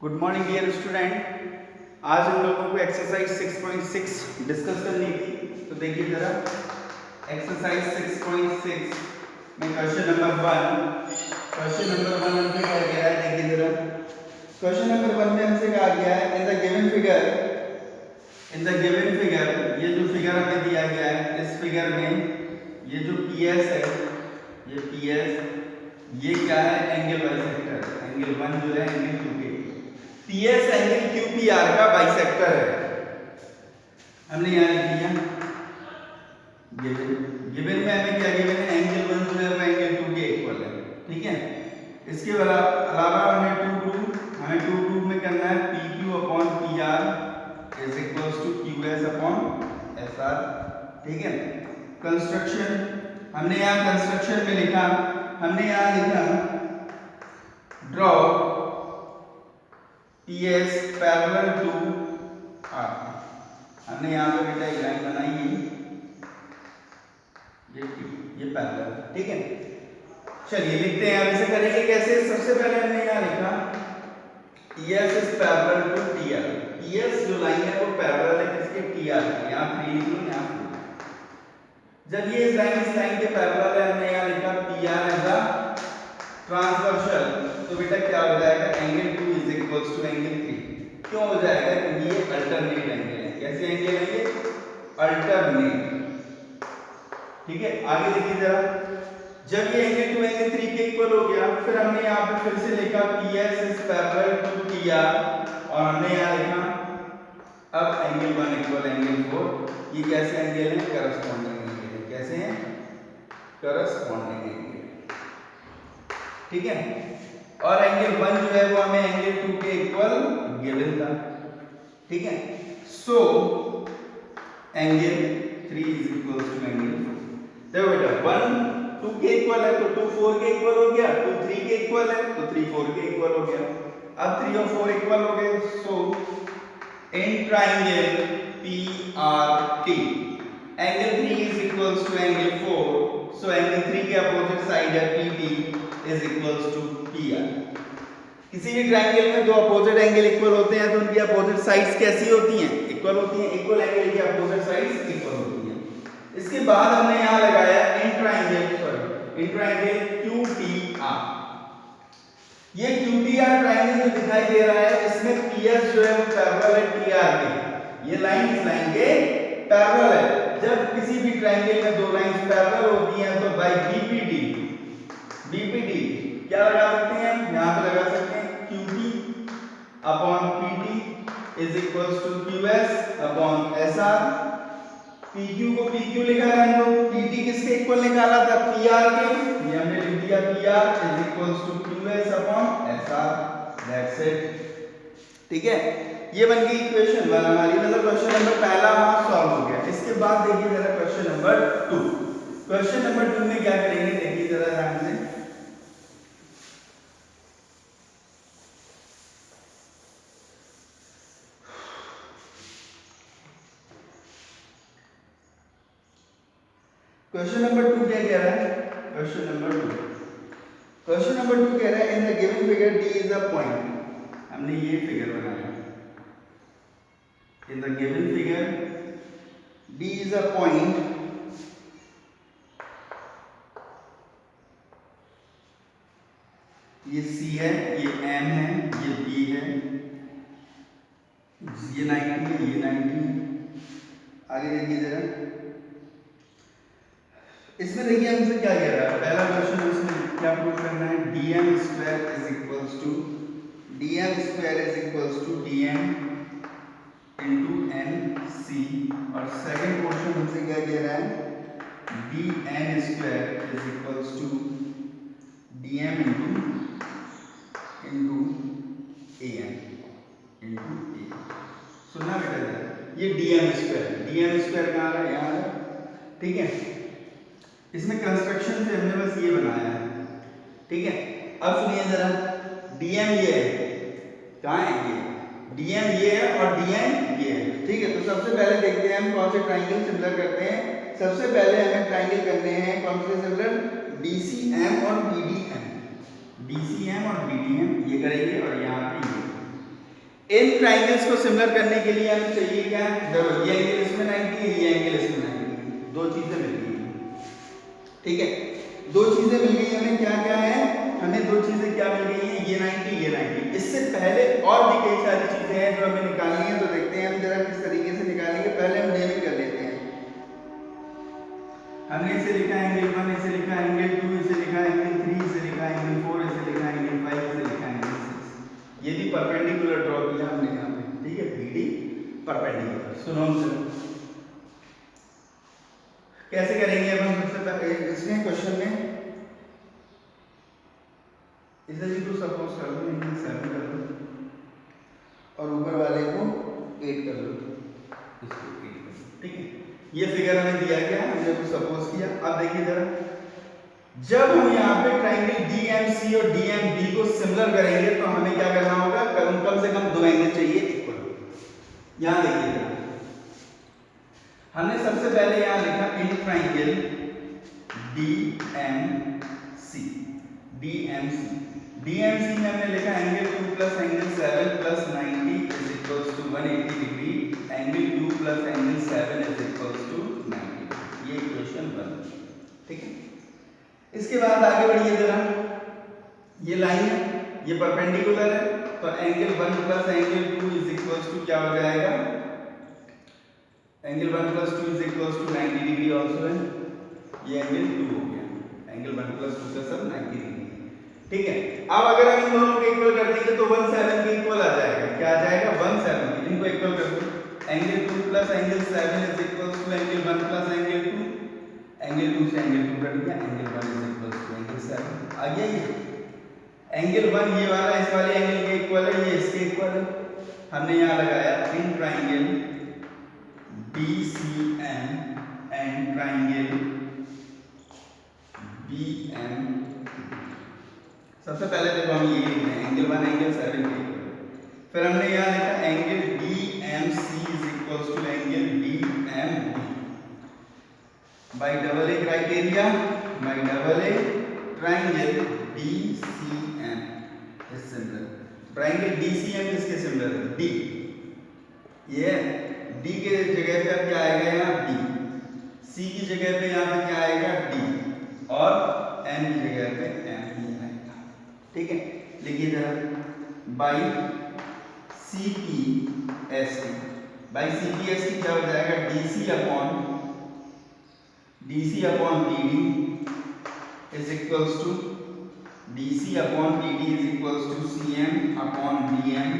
Good morning dear student. आज हम लोगों को एक्सरसाइज 6.6 डिस्कस करनी थी। तो देखिए जरा, एक्सरसाइज 6.6 में क्वेश्चन नंबर 1 हमसे क्या कह रहा है। देखिए जरा, क्वेश्चन नंबर 1 में हमसे कहा गया है इन द गिवन फिगर, ये जो फिगर हमें दिया गया है, इस फिगर में ये जो PS है, ये PS ये क्या है, एंगल बाइसेक्टर। एंगल 1 जो है एंगल 2 के PS एंगल QPR का बाइसेक्टर है। हमने यहाँ लिख दिया गिवन में हमें क्या गिवन है, एंगल 1 जो है वो एंगल 2 के इक्वल है। ठीक है, इसके अलावा हमें 2 में करना है PQ upon PR is equals to QS upon SR। ठीक है, कंस्ट्रक्शन हमने यहाँ कंस्ट्रक्शन में लिखा, draw PS parallel to R। हमने यहाँ पे बेटा एक लाइन बनाई है, ये पैरेलल। ठीक है, चलिए लिखते हैं। अब इसे करेंगे कैसे। सबसे पहले हमने यहाँ लिखा PS is parallel to TR। PS जो लाइन है वो पैरेलल है किसके, TR के। यहाँ 3 लिख लो, यहाँ 4। जब ये इस लाइन के पैरेलल है, हमने यहाँ लिखा PR एज अ ट्रांसवर्सल, तो बेटा क्या हो जाएगा, angle 2 is equals to angle 3। क्यों हो जाएगा, क्योंकि ये अल्टरनेट एंगल है। कैसे एंगल है ये, अल्टरनेट। ठीक है, आगे देखिए जरा, जब ये एंगल 2 एंगल 3 के इक्वल हो गया, फिर हमने यहाँ पे फिर से लिखा PS is parallel to TR, और हमने यहाँ लिखा अब एंगल 1 इक्वल एंगल 4। ये कैसे एंगल है, करस्पॉन्डिंग एंगल है। कैसे हैं, करस्पॉन्डिंग एंगल। ठीक है, और एंगल 1 जो है वो हमें एंगल 2 के इक्वल गिवन था। ठीक है, so angle 3 is equal to angle 4। देखो बेटा, 1 2 के इक्वल है तो 2 4 के इक्वल हो गया, 2 3 के इक्वल है तो 3 4 के इक्वल हो गया। अब 3 और 4 इक्वल हो गए, so in triangle PRT angle 3 is equal to angle 4। So angle 3 के अपोजिट साइड है PT is equals to PR। किसी भी ट्रायंगल में दो अपोजिट एंगल इक्वल होते हैं तो उनकी अपोजिट साइड्स कैसी होती हैं, इक्वल होती हैं। इक्वल एंगल की अपोजिट साइड्स इक्वल होती हैं। इसके बाद हमने यहां लगाया इन ट्रायंगल QTR। ये QTR ट्रायंगल जो दिखाई दे रहा है, इसमें PS जो है वो पैरेलल है TR के। ये लाइन इस लाइन के पैरेलल है। जब किसी भी ट्रायंगल में दो लाइंस पैरेलल होती हैं तो बाय BPD क्या लगा सकते हैं, यहां पे लगा सकते हैं QT upon PT is equals to QS upon SR। PQ को PQ लिखा है हम लोग, PT किसके इक्वल निकाला था, PR के। ये हमने लिख दिया PR is equals to QS upon SR। That's it. ठीक है, ये बन गई इक्वेशन 1 हमारी, मतलब क्वेश्चन नंबर पहला हमारा सॉल्व हो गया। इसके बाद देखिए जरा क्वेश्चन नंबर 2। क्वेश्चन नंबर 2 में क्या करेंगे, देखिए जरा ध्यान से। क्वेश्चन नंबर 2 क्या कह रहा है, क्वेश्चन नंबर 2 कह रहा है in the given figure D is a point. हमने ये फिगर बनाया, in the given figure D is a point ये C है, ये M है, ये B है, ये 90 है, ये 90 है। आगे देखिए जरा, इसमें देखिए हमसे क्या कह रहा है, पहला क्वेश्चन इसमें क्या प्रूव करना है, dm square is equals to dm into nc। और सेकंड क्वेश्चन हमसे क्या कह रहा है, dn square is equals to dm into an। सुनना बेटा, ये dm स्क्वायर कहाँ है, यहाँ है। ठीक है, इसमें कंस्ट्रक्शन से हमने बस ये बनाया है। ठीक है, अब सुनिए जरा, dm ये है, कहाँ है ये, dm ये है और dm ये है। ठीक है, तो सबसे पहले देखते हैं हम कौन से ट्राइंगल सिमिलर करते हैं। सबसे पहले हमें ट्राइंगल करने हैं कौन से सिमिलर, DCM और BDM। DCM और BDM ये करेंगे, और यहाँ पे ये इन ट्राइंगल्स को सिमिलर करने के लिए हमें चाहिए क्या? देखो ये एंगल इसमें 90 है, ये एंगल इसमें 90 है, दो चीजें मिल गई हैं। ठीक है, दो चीजें मिल गई हमें, क्या क्या है? हमें दो चीजें क्या मिल गई हैं? ये 90, ये 90। इससे पहले और भी कई सारी चीजें हैं जो हमें निकालनी है, तो देखते हैं हम जरा किस तरीके से निकालेंगे। पहले हम नेमिंग कर लेते हैं। हमने इसे लिखा एंगल 1, इसे लिखा एंगल 2, इसे लिखा एंगल 3, इसे लिखा एंगल 4, इसे लिखा एंगल 5, इसे लिखा एंगल 6। ये भी परपेंडिकुलर ड्रॉ किया हमने यहाँ पे। ठीक है, बीडी परपेंडिकुलर। सुनो कैसे करेंगे अब हम? सबसे पहले इसमें क्वेश्चन में इसे भी तो सपोज कर लो, इनको 7 कर लो और ऊपर वाले को 8 कर लो, इसको 8 कर लो। ठीक है, ये फिगर हमें दिया गया, हमने तो सपोज किया। अब देखिए जरा, जब हम यहाँ पे ट्राइंगल DMC और DMB को सिमिलर करेंगे तो हमें क्या करना होगा? कम से कम दो एंगल चाहिए इक्वल। यहाँ देखिए जरा, हमने सबसे पहले यहाँ लिखा इन ट्राइंगल DMC। DMC में हमने लिखा angle 2 plus angle 7 plus 90 is equals to 180 degree. Angle 2 plus angle 7 is equals to 90। ये इक्वेशन 1। ठीक है, इसके बाद आगे बढ़िए जरा, ये लाइन है, ये परपेंडिकुलर है, तो angle 1 plus angle 2 is equals to क्या हो जाएगा? Angle 1 plus 2 is equals to 90 degree also है। ये एंगल 2 हो गया, एंगल 1 प्लस 2 का सब 90 डिग्री। ठीक है, अब अगर हम इन दोनों को इक्वल कर देंगे तो 17 के इक्वल आ जाएगा। क्या आ जाएगा? 17। इनको इक्वल कर दो, angle 2 plus angle 7 is equals to angle 1 plus angle 2। Angle 2 से एंगल 2 कट गया, angle 1 is equals to angle 7। आ गया ये एंगल 1 ये वाला इस वाले एंगल के इक्वल है, ये इसके इक्वल है। हमने यहाँ लगाया in triangle DCM and triangle BM। सबसे पहले देखो हम ये लिख रहे हैं एंगल 1 एंगल 7 के इक्वल। फिर हमने यहाँ लिखा angle DMC is equals to angle DMB by double A criteria, by double A triangle DCM is similar. Triangle DCM किसके सिमिलर है? D। ये D के जगह पे अब क्या आएगा? यहाँ D। C की जगह पे यहाँ पे क्या आएगा? D। और M की जगह पे M ही आएगा। ठीक है, लिखिए जरा, बाई CPST। बाई CPST क्या हो जाएगा? DC upon PD is equals to DC upon PD is equals to CM upon DM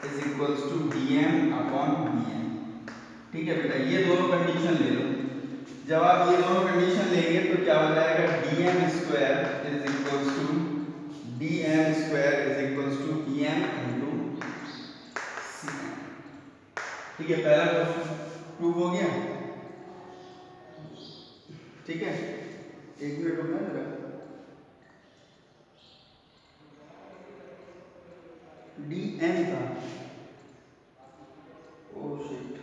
is equals to DM upon BM। ठीक है बेटा, ये दोनों कंडीशन ले लो। जब आप ये दोनों कंडीशन लेंगे तो क्या हो जाएगा? DM square is equals to DM square is equals to PM into CM। ठीक है, पहला क्वेश्चन प्रूव हो गया। ठीक है, एक मिनट रुकना जरा। DM था, oh shit,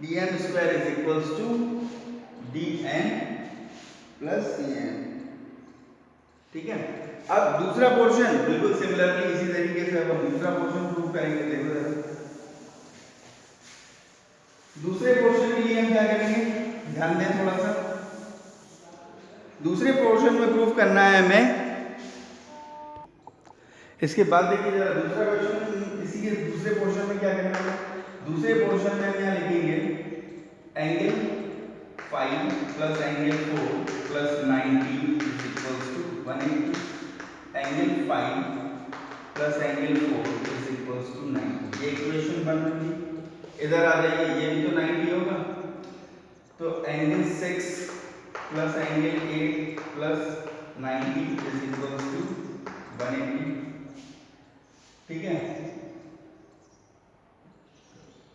DM square is equals to DN plus CN। ठीक है, अब दूसरा पोर्शन बिल्कुल सिमिलरली इसी तरीके से अब हम दूसरा पोर्शन प्रूव करेंगे। देखो जरा, दूसरे पोर्शन के लिए हम क्या करेंगे? ध्यान दें थोड़ा सा। दूसरे पोर्शन में प्रूव करना है हमें। इसके बाद देखिए जरा दूसरा क्वेश्चन, इसी के दूसरे पोर्शन में क्या करना है? दूसरे पोर्शन में हम यहाँ लिखेंगे angle 5 plus angle 4 plus 90 is equals to 180। Angle 5 plus angle 4 is equals to 90। ये इक्वेशन बन रही है। इधर आ जाइए, ये भी तो 90 होगा, तो angle 6 plus angle 8 plus 90 is equals to 180। ठीक है,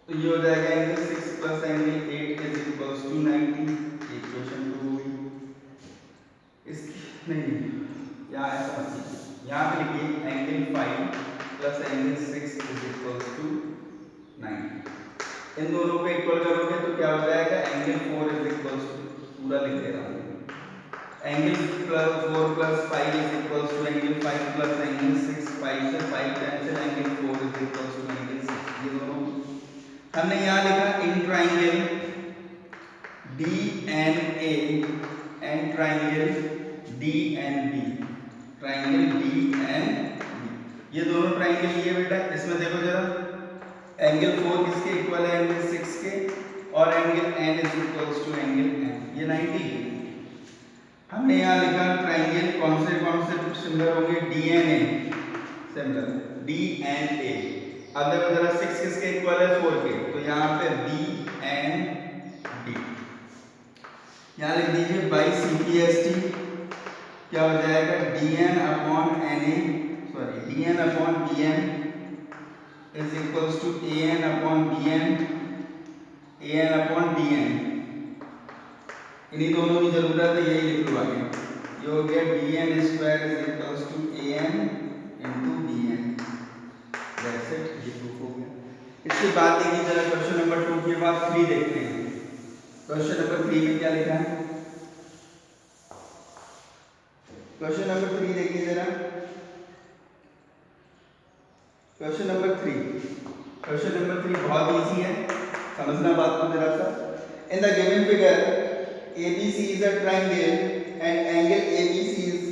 तो ये हो जाएगा angle 6 plus angle 8 is equals to 90। Equation 2 हुई। इसकी नहीं, यहाँ ऐसा मत कीजिए, यहाँ पे लिखिए angle 5 plus angle 6 is equals to 90। इन दोनों को इक्वल करोगे तो क्या हो जाएगा, एंगल 4 इज इक्वल्स टू, पूरा लिख दे रहा हूँ, angle 4 plus 5 is equals to angle 5 plus angle 6, 5 से 5 cancel, angle 4 is equals to angle 6। ये दोनों हमने यहाँ लिखा in triangle DNA and triangle DNB, triangle DNB, ये दोनों ट्राइंगल ये बेटा, इसमें देखो जरा, एंगल 4 किसके इक्वल है, एंगल 6 के, और angle N is equals to angle N, ये 90 है। हमने यहाँ लिखा ट्राइंगल कौन से सिमिलर होंगे, DNA सिमिलर, DNA। अब देखो जरा 6 किसके इक्वल है, 4 के, तो यहाँ पे BND, यहाँ लिख दीजिए बाई CPST, क्या हो जाएगा, DN upon BN is equals to AN upon DN इन्हीं दोनों की जरूरत है, यही लिख लो आगे, ये हो गया DN square is equals to AN into BN, that's it, ये प्रूफ हो गया। इसके बाद देखिए जरा क्वेश्चन नंबर 2 के बाद 3 देखते हैं। क्वेश्चन नंबर 3 में क्या लिखा है, क्वेश्चन नंबर 3 देखिए जरा, क्वेश्चन नंबर 3 बहुत इजी है, समझना बात को जरा सा। In the given figure ABC is a triangle and angle ABC is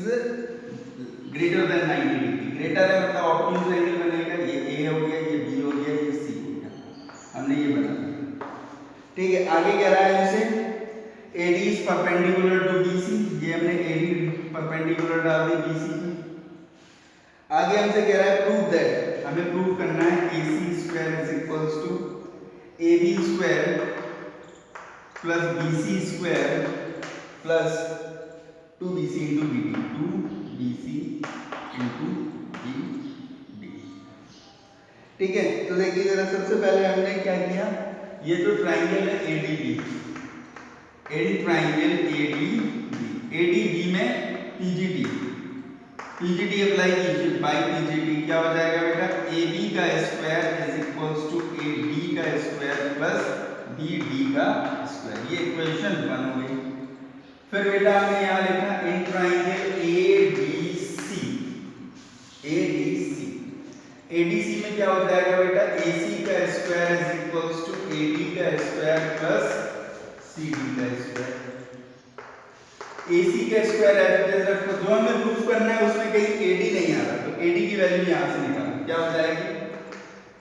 greater than 90 degree, greater है मतलब ऑब्ट्यूज एंगल बनेगा, ये A हो गया, ये B हो गया, ये C हो गया, हमने ये बना दिया, ठीक है। आगे कह रहा है हमसे AD is perpendicular to BC, ये हमने AD परपेंडिकुलर डाल दी BC की। आगे हमसे कह रहा है प्रूव दैट, हमें प्रूव करना है AC square is equals to AB square plus BC square plus 2BC into BD, 2BC into BD, ठीक है। तो देखिए जरा, सबसे पहले हमने क्या किया, ये जो ट्राइंगल है ADB, ट्राइंगल ADB में PGT अप्लाई कीजिए, बाई PGT क्या हो जाएगा बेटा, AB का square is equals to AD का स्क्वायर प्लस BD का स्क्वायर, ये इक्वेशन 1 हो गई। फिर बेटा हमने यहाँ लिखा इन ट्राइंगल ADC में क्या हो जाएगा बेटा, AC का square is equals to AD का स्क्वायर प्लस CD का स्क्वायर, AC का स्क्वायर एज रखो, जो हमें प्रूफ करना है उसमें कहीं AD नहीं आ रहा, तो AD की वैल्यू यहाँ से निकालो, क्या हो जाएगी,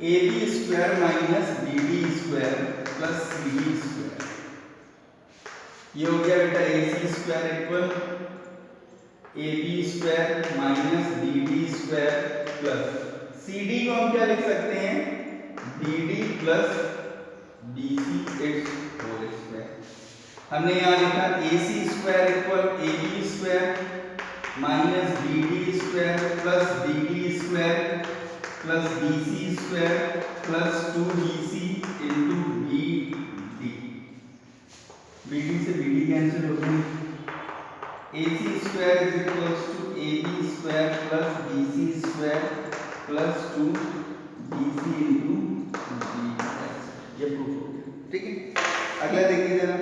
AB square minus BD square plus CD square, ये हो गया बेटा AC square equal AB square minus BD square plus CD को हम क्या लिख सकते हैं, BD plus BC it's whole square. हमने यहाँ लिखा AC square equal AB square minus BD square plus BD square plus BC square plus 2BC into BD, BD से BD कैंसिल हो गया, AC square is equals to AB square plus BC square plus 2BC into BD, ये proof हो गया, ठीक है। अगला देखिए जरा,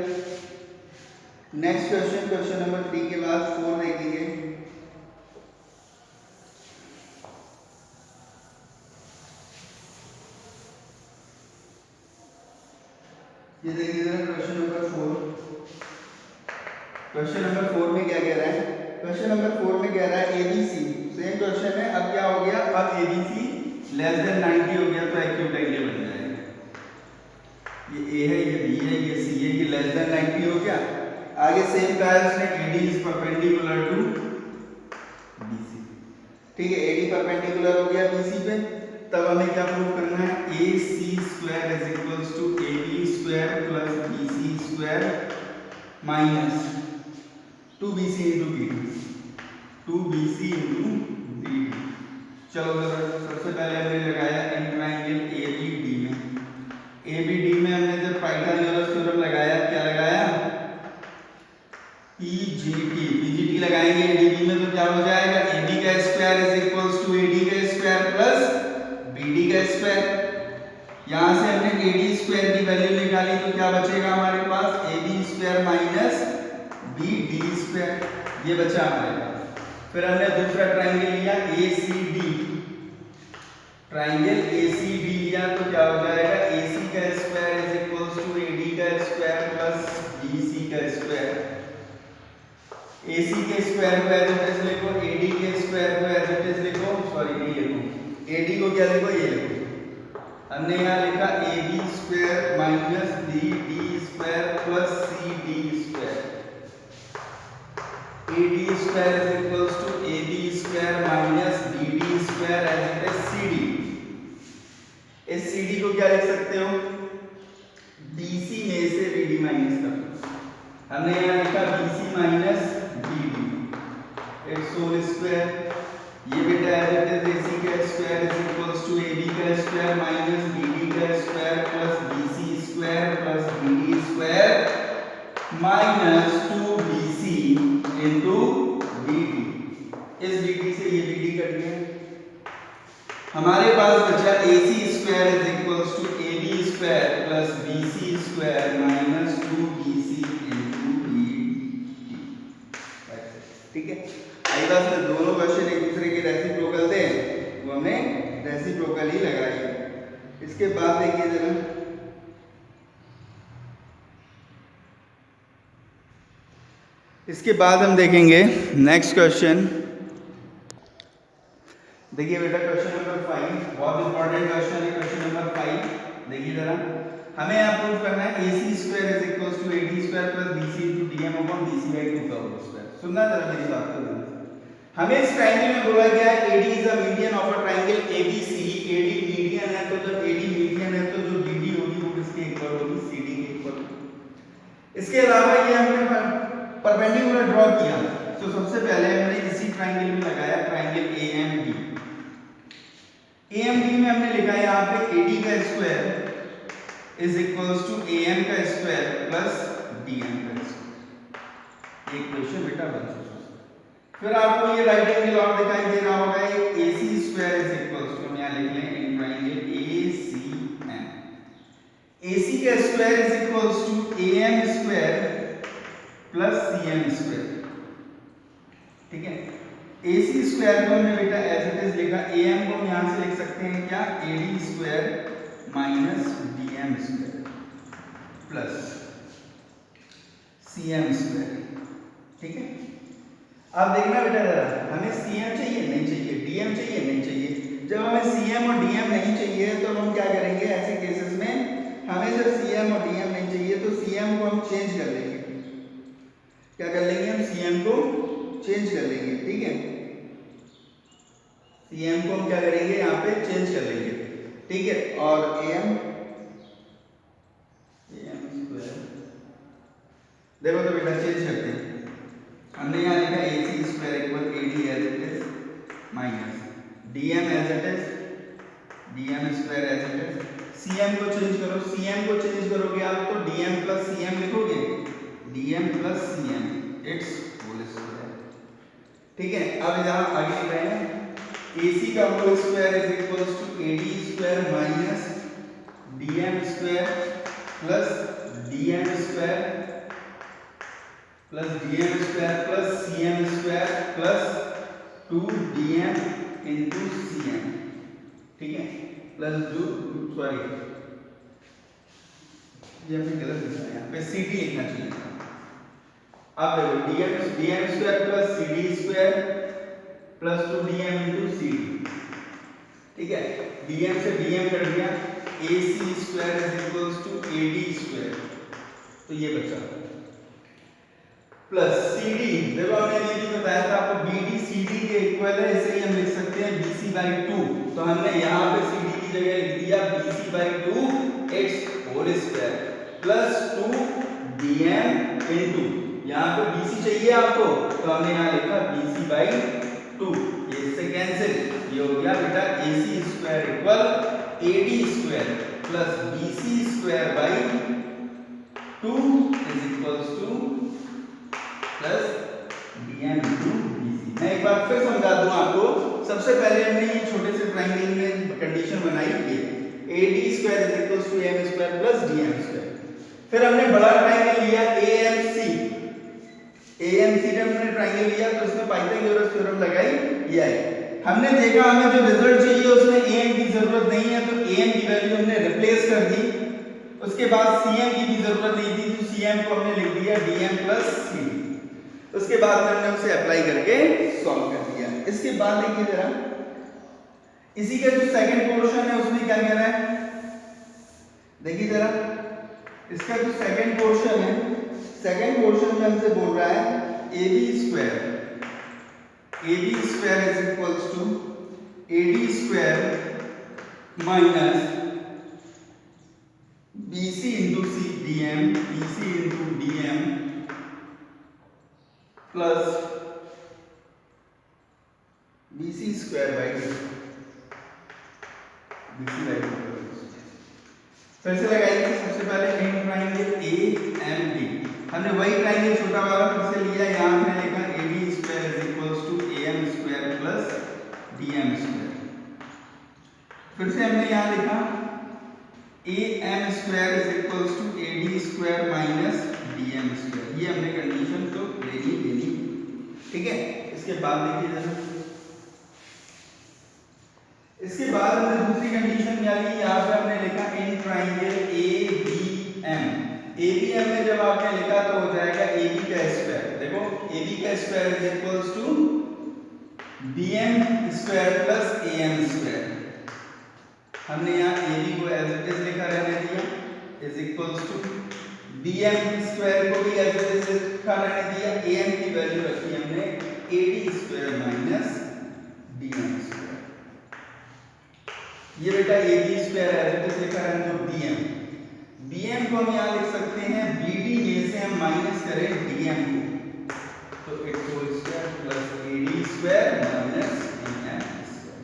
नेक्स्ट क्वेश्चन नंबर 3 के बाद 4 देखेंगे। ये देखिए जरा क्वेश्चन नंबर 4 में क्या कह रहा है, क्वेश्चन नंबर 4 में कह रहा है ABC, सेम क्वेश्चन है, अब क्या हो गया, अब ABC लेस देन 90 हो गया, तो एक्यूट एंगल बन जाएगा, ये A है, ये B है, ये C है, ये लेस देन 90 हो गया। आगे सेम कहा है उसने AD is perpendicular to BC, ठीक है, AD परपेंडिकुलर हो गया BC पे, तब हमें क्या प्रूव करना है, AC square is equals to AB square plus BC square minus 2BC into BD, 2BC into BD। चलो सबसे पहले हमने लगाया इन ट्राइंगल ABD में हमने जब पाइथागोरस थ्योरम लगाया, क्या लगाया, PGT लगाएंगे ADB में, तो क्या हो जाएगा, AB का square is equals to AD का स्क्वायर प्लस BD का स्क्वायर, यहाँ से हमने AD स्क्वायर की वैल्यू निकाली, तो क्या बचा बचेगा हमारे पास A B square minus B D square, ये बचा हमारे पास। फिर हमने दूसरा ट्राइंगल लिया A C D, triangle A C D लिया तो क्या हो जाएगा, ए सी का square is equals to A D का स्क्वायर प्लस बी सी का स्क्वायर। ए सी के स्क्वायर को एज इट इज लिखो, ए डी के स्क्वायर को एज इट इज लिखो, सॉरी नहीं लिखो, ए डी को क्या लिखो, ये लिखो। हमने यहाँ लिखा A B square minus B D square plus C D square. A D square is equals to A B square minus B D square as it is C D. इस C D को क्या लिख सकते हो, B C में से B D minus कर दो। हमने यहाँ लिखा B C minus B D, it's whole square. ये बेटा as it is A C का square is equals to A B का स्क्वायर माइनस बी डी का square plus B C square plus B D square minus 2bc into dt। इस dt से ये dt cut गया, हमारे पास बचा ac square is equals to ab square plus bc square minus 2bc into dt। ठीक है, आई बात में दोनों क्वेश्चन एक दूसरे के रेसिप्रोकल थे, वो हमने रेसिप्रोकल ही लगाई। इसके बाद देखिए जरा, इसके बाद हम देखेंगे नेक्स्ट क्वेश्चन। देखिए बेटा क्वेश्चन नंबर 5 बहुत इंपॉर्टेंट क्वेश्चन है, क्वेश्चन नंबर 5 देखिए जरा। हमें यहाँ प्रूव करना है ac square is equals to ad square plus bc into dm upon bc by 2 का होल स्क्वायर। सुनना जरा मेरी बात को ध्यान से। हमें इस ट्रायंगल में बोला गया है ad is a median of a triangle abc। ad median है तो जब ad मीडियन है तो जो bd होगी वो किसके इक्वल होगी, cd के इक्वल। इसके अलावा ये हमने परपेंडिकुलर ड्रॉ किया, तो सबसे पहले हमने इसी ट्रायंगल में लगाया ट्रायंगल AMD। AMD में हमने लिखा है यहाँ पे AD का square is equals to AM का स्क्वायर प्लस DM का स्क्वायर। एक क्वेश्चन बेटा बन चुका। फिर आपको ये राइट एंगल और दिखाई दे रहा होगा, एक AC square is equals to, हम यहाँ लिख लें इन ट्रायंगल ACM। AC का square is equals to AM square plus CM square. ठीक है, AC स्क्वायर को हमने बेटा एज इट इज लिखा, AM को हम यहाँ से लिख सकते हैं क्या, AD square minus DM square plus CM square. ठीक है, अब देखना बेटा जरा, हमें CM चाहिए नहीं चाहिए, DM चाहिए नहीं चाहिए। जब हमें CM और DM नहीं चाहिए तो हम क्या करेंगे, ऐसे केसेस में हमें जब CM और DM नहीं चाहिए तो CM को हम चेंज कर लेंगे। क्या कर लेंगे, हम CM को चेंज कर लेंगे। ठीक है, CM को हम क्या करेंगे, यहाँ पे चेंज कर लेंगे। ठीक है, और AM स्क्वायर देखो तो बेटा चेंज करते हैं। हमने यहाँ लिखा AC square equal AD as it is minus DM as it is, DM square as it is. CM को चेंज करो, CM को चेंज करोगे आप तो DM प्लस CM लिखोगे, DM plus CM it's whole square. ठीक है, अब यहाँ आगे लिख रहे हैं AC का whole square is equals to AD square minus DM square plus DM square plus DM square plus CM square plus 2DM into CM। ठीक है, प्लस 2 सॉरी ये हमने गलत लिखा है, यहाँ पे CD लिखना चाहिए। अब DM square plus CD square plus 2DM into CD। ठीक है, DM से DM कट गया, AC square is equals to AD square, तो ये बचा प्लस CD। देखो हमने ये भी बताया था आपको, BD CD के इक्वल है, इसे ही हम लिख सकते हैं BC बाई 2। तो हमने यहाँ पे CD की जगह लिख दिया BC by 2 it's whole square plus 2DM into, यहाँ पे BC चाहिए आपको तो हमने यहाँ लिखा BC बाई 2, ये इससे कैंसिल, ये हो गया बेटा AC square equal AD square plus BC square by 2 is equals two plus DM into BC। मैं एक बार फिर समझा दूं आपको। सबसे पहले हमने ये छोटे से ट्रायंगल में कंडीशन बनाई, ये AD square is equals to AM square plus DM square. फिर हमने बड़ा ट्राइंगल लिया AMC, AMC जब हमने ट्राइंगल लिया तो इसमें पाइथागोरस थ्योरम लगाई, ये आई। हमने देखा हमें जो रिजल्ट चाहिए उसमें AM की जरूरत नहीं है, तो AM की वैल्यू हमने रिप्लेस कर दी। उसके बाद CM की भी जरूरत नहीं थी, तो CM को हमने लिख दिया DM प्लस CD। उसके बाद में हमने उसे अप्लाई करके सॉल्व कर दिया। इसके बाद देखिए जरा, इसी का जो सेकंड पोर्शन है उसमें क्या कह रहा है, देखिए जरा, इसका जो सेकंड पोर्शन है, सेकंड पोर्शन में हमसे बोल रहा है AB square is equals to AD square minus BC into DM plus BC square by फिर से लगाएंगे। सबसे पहले इन ट्राइंगल AMD, हमने वही ट्राइंगल छोटा वाला फिर से लिया, यहाँ हमने लिखा AD square is equals to AM square plus DM square. फिर से हमने यहाँ लिखा AM square is equals to AD square minus DM square. ये हमने कंडीशन तो लेनी, ठीक है। इसके बाद देखिए जरा, इसके बाद हमने दूसरी कंडीशन क्या ली, यहाँ पे हमने लिखा इन ट्राइंगल ABM में जब आपने लिखा तो हो जाएगा AB का स्क्वायर। देखो AB का square is equals to BM square plus AM square. हमने यहाँ AB को एज इट इज लिखा रहने दिया, is equals to BM square को भी एज इट इज लिखा रहने दिया, AM की वैल्यू रखी हमने AD square minus DM square. ये बेटा AB square as it is लिखा है, तो BM को हम यहाँ लिख सकते हैं BD में से हम माइनस करें DM को, तो it whole square plus AD square minus DM square.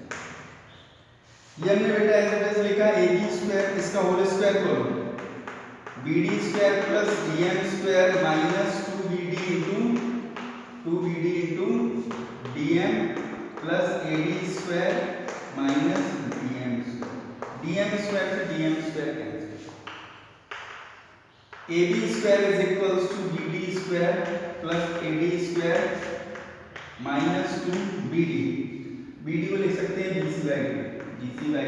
ये हमने बेटा एज इट इज लिखा AB स्क्वायर, इसका होल स्क्वायर करो, BD square plus DM square minus 2BD into DM plus AD square minus DM square से DM square cancel. AB square is equals to BD square plus AD square minus 2BD, BD को लिख सकते हैं BC by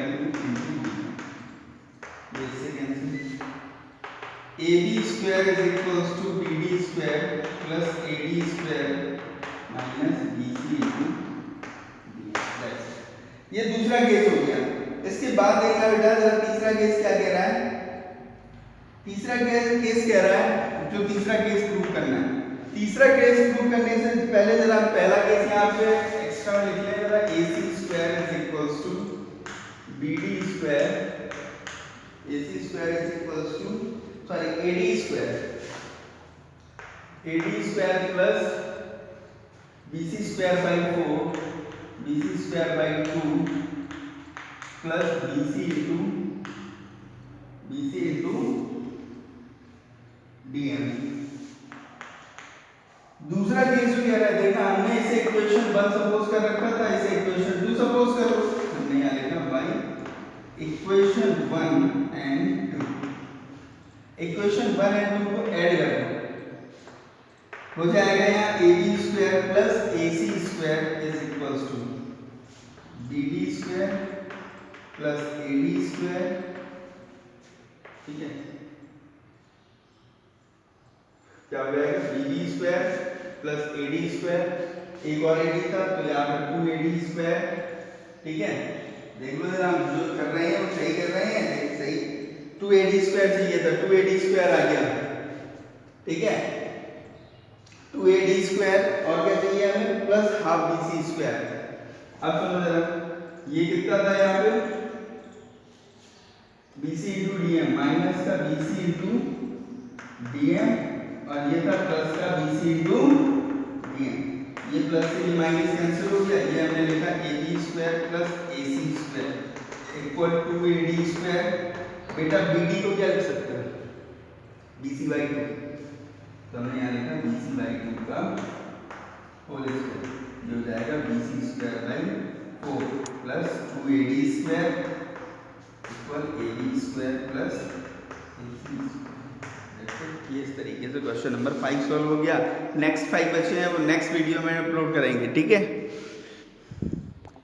2 into BD, ये इससे cancel. AB square is equals to BD square plus AD square minus BC into BD। ये दूसरा case हो गया। इसके बाद देखना बेटा जरा तीसरा केस क्या कह रहा है, तीसरा केस कह रहा है, जो तीसरा केस प्रूव करना है। तीसरा केस प्रूव करने से पहले जरा पहला केस यहाँ पे एक्स्ट्रा लिख लें जरा, AC square is equals to BD square, AC square is equals to sorry AD square plus BC square by 4, BC square by 2 plus BC into DM। दूसरा केस क्या है देखना, हमने इसे इक्वेशन 1 सपोज कर रखा था, इसे इक्वेशन 2 सपोज करो, हमने यहाँ लिखा by equation 1 and 2, equation 1 and 2 को ऐड करो, हो जाएगा यहाँ AB square plus AC square is equals to BD square plus AD square, ठीक है। क्या हो जाएगा BD square plus AD square, एक और AD था तो यहाँ पर 2AD स्क्वायर, ठीक है। देख लो जरा हम जो कर रहे हैं वो सही कर रहे हैं, देख सही 2AD स्क्वायर चाहिए था, 2AD स्क्वायर आ गया, ठीक है। 2AD स्क्वायर और क्या चाहिए हमें, प्लस हाफ BC स्क्वायर। अब सुनो जरा, ये कितना था यहाँ पे BC इंटू DM, माइनस का BC इंटू DM और ये था प्लस का BC इंटू DM, ये प्लस से ये माइनस कैंसिल हो गया, ये हमने लिखा AB square plus AC square equal to AD square. बेटा BD को क्या लिख सकते हैं BC बाई 2, तो हमने यहाँ लिखा BC बाई 2 का होल स्क्वायर, जो हो जाएगा BC square by 4 plus 2AD square equal AB square plus AC square. ये इस तरीके से क्वेश्चन नंबर 5 सॉल्व हो गया। नेक्स्ट 5 बचे हैं वो नेक्स्ट वीडियो में अपलोड करेंगे, ठीक है।